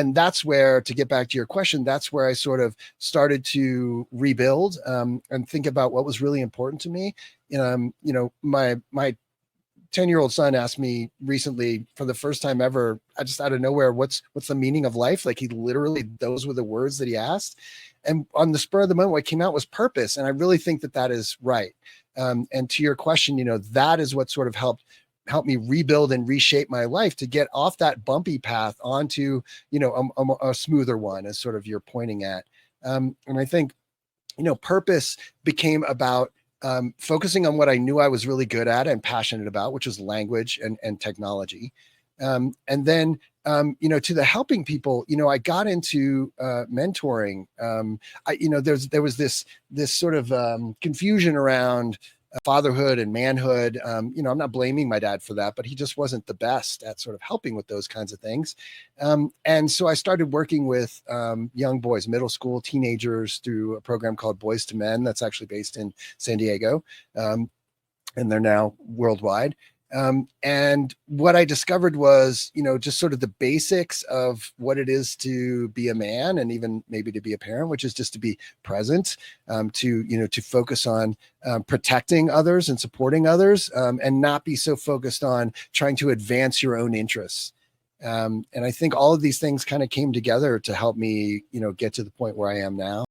And that's where, to get back to your question, that's where I sort of started to rebuild and think about what was really important to me. My 10-year-old son asked me recently for the first time ever, I just out of nowhere, what's the meaning of life? Like, he literally, those were the words that he asked. And on the spur of the moment, what came out was purpose. And I really think that that is right. And to your question, that is what sort of helped me rebuild and reshape my life to get off that bumpy path onto, a smoother one, as sort of you're pointing at. And I think, purpose became about focusing on what I knew I was really good at and passionate about, which was language and technology. And then, to the helping people, I got into mentoring. There was this sort of confusion around fatherhood and manhood. I'm not blaming my dad for that, but he just wasn't the best at sort of helping with those kinds of things. And so I started working with young boys, middle school, teenagers, through a program called Boys to Men that's actually based in San Diego. And they're now worldwide. And what I discovered was, just sort of the basics of what it is to be a man, and even maybe to be a parent, which is just to be present, to focus on protecting others and supporting others, and not be so focused on trying to advance your own interests. And I think all of these things kind of came together to help me, get to the point where I am now.